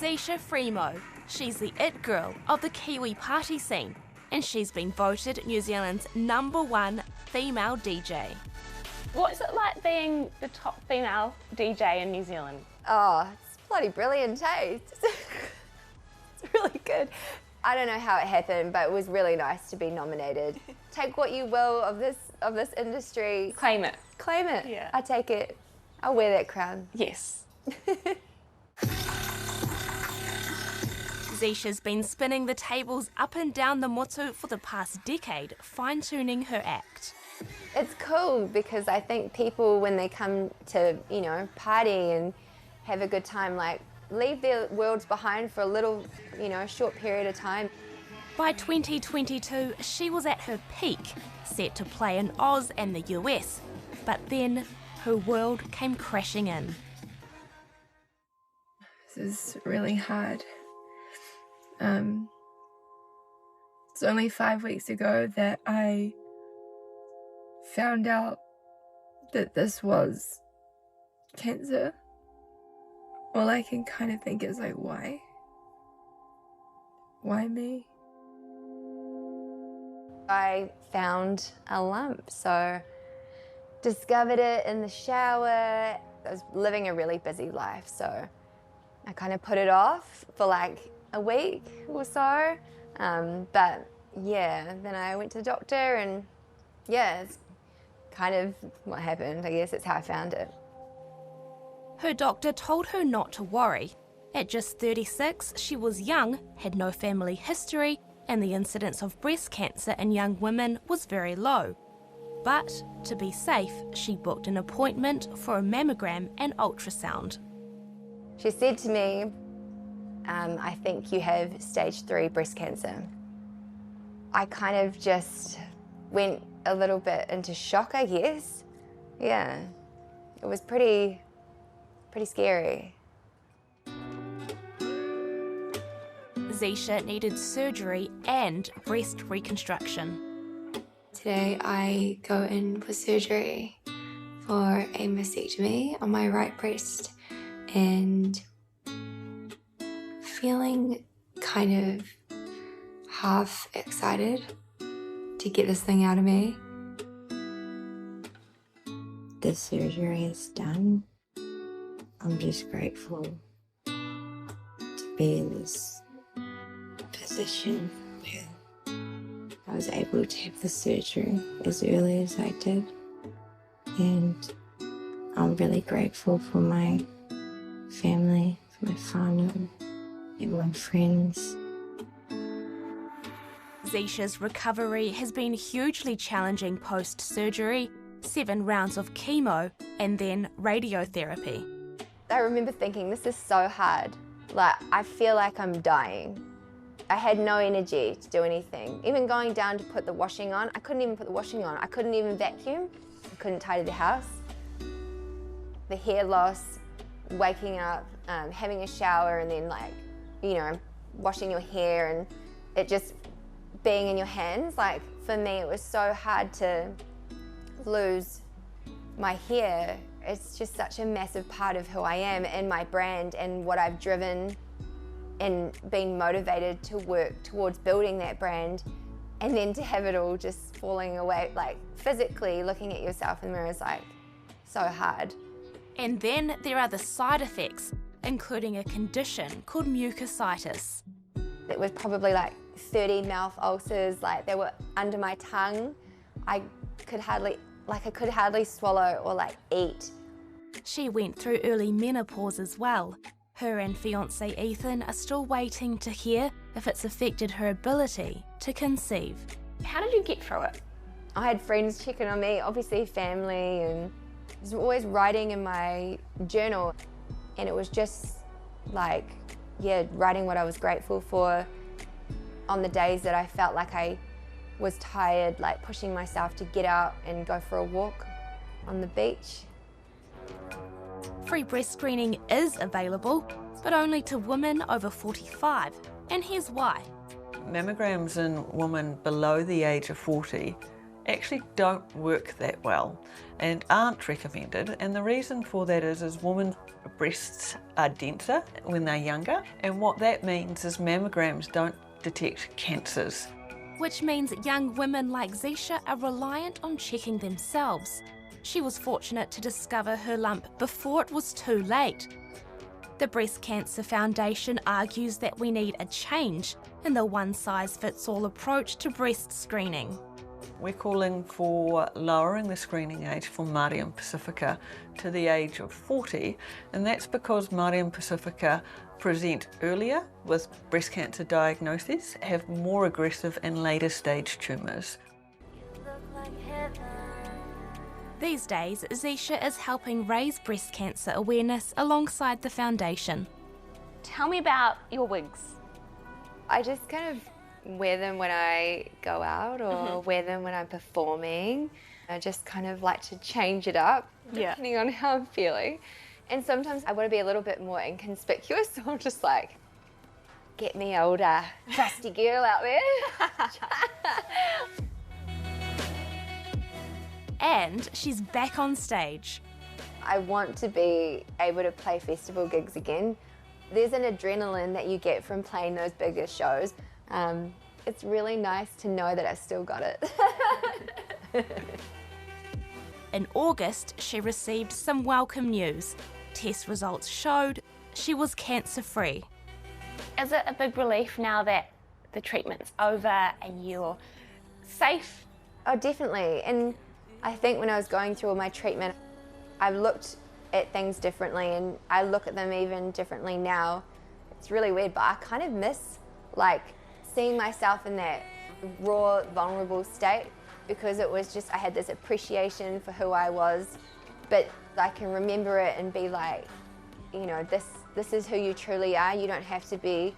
Zeisha Fremaux. She's the it girl of the Kiwi party scene, and she's been voted New Zealand's #1 female DJ. What is it like being the top female DJ in New Zealand? Oh, it's bloody brilliant, hey? It's really good. I don't know how it happened, but it was really nice to be nominated. Take what you will of this industry. Claim it. Claim it. Yeah. I take it. I'll wear that crown. Yes. Zeisha's been spinning the tables up and down the motu for the past decade, fine-tuning her act. It's cool because I think people, when they come to, you know, party and have a good time, like, leave their worlds behind for a little, you know, short period of time. By 2022, she was at her peak, set to play in Oz and the US, but then her world came crashing in. This is really hard. It's only 5 weeks ago that I found out that this was cancer. All I can kind of think is like, why? Why me? I found a lump, so discovered it in the shower. I was living a really busy life, so I kind of put it off for like a week or so. But yeah, then I went to the doctor and yeah, it's kind of what happened. I guess it's how I found it. Her doctor told her not to worry. At just 36, she was young, had no family history, and the incidence of breast cancer in young women was very low. But to be safe, she booked an appointment for a mammogram and ultrasound. She said to me, I think you have stage 3 breast cancer. I kind of just went a little bit into shock, I guess. Yeah, it was pretty scary. Zeisha needed surgery and breast reconstruction. Today I go in for surgery for a mastectomy on my right breast and feeling kind of half excited to get this thing out of me. The surgery is done. I'm just grateful to be in this position where I was able to have the surgery as early as I did. And I'm really grateful for my family, for my whānau, and my friends. Zeisha's recovery has been hugely challenging post-surgery, 7 rounds of chemo and then radiotherapy. I remember thinking, this is so hard. Like, I feel like I'm dying. I had no energy to do anything. Even going down to put the washing on, I couldn't even put the washing on. I couldn't even vacuum. I couldn't tidy the house. The hair loss, waking up, having a shower and then like, you know, washing your hair and it just being in your hands. Like, for me, it was so hard to lose my hair. It's just such a massive part of who I am and my brand and what I've driven and been motivated to work towards building that brand, and then to have it all just falling away, like physically looking at yourself in the mirror is like so hard. And then there are the side effects, including a condition called mucositis. It was probably like 30 mouth ulcers, like they were under my tongue. I could hardly swallow or like eat. She went through early menopause as well. Her and fiancé Ethan are still waiting to hear if it's affected her ability to conceive. How did you get through it? I had friends checking on me, obviously family, and I was always writing in my journal. And it was just like, yeah, writing what I was grateful for on the days that I felt like I was tired, like pushing myself to get out and go for a walk on the beach. Free breast screening is available, but only to women over 45, and here's why. Mammograms in women below the age of 40 actually don't work that well and aren't recommended, and the reason for that is women's breasts are denser when they're younger, and what that means is mammograms don't detect cancers. Which means young women like Zeisha are reliant on checking themselves. She was fortunate to discover her lump before it was too late. The Breast Cancer Foundation argues that we need a change in the one-size-fits-all approach to breast screening. We're calling for lowering the screening age for Māori and Pacifica to the age of 40, and that's because Māori and Pacifica present earlier with breast cancer diagnoses, have more aggressive and later stage tumours. These days, Zeisha is helping raise breast cancer awareness alongside the foundation. Tell me about your wigs. I just kind of wear them when I go out or wear them when I'm performing. I just kind of like to change it up depending on how I'm feeling. And sometimes I want to be a little bit more inconspicuous, so I'm just like, get me older, trusty girl out there. And she's back on stage. I want to be able to play festival gigs again. There's an adrenaline that you get from playing those bigger shows. It's really nice to know that I've still got it. In August, she received some welcome news. Test results showed she was cancer-free. Is it a big relief now that the treatment's over and you're safe? Oh, definitely. And I think when I was going through all my treatment, I looked at things differently, and I look at them even differently now. It's really weird, but I kind of miss like seeing myself in that raw, vulnerable state, because it was just, I had this appreciation for who I was, but I can remember it and be like, you know, this is who you truly are. You don't have to be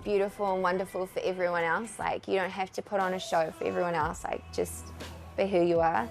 beautiful and wonderful for everyone else. Like, you don't have to put on a show for everyone else. Like, just be who you are.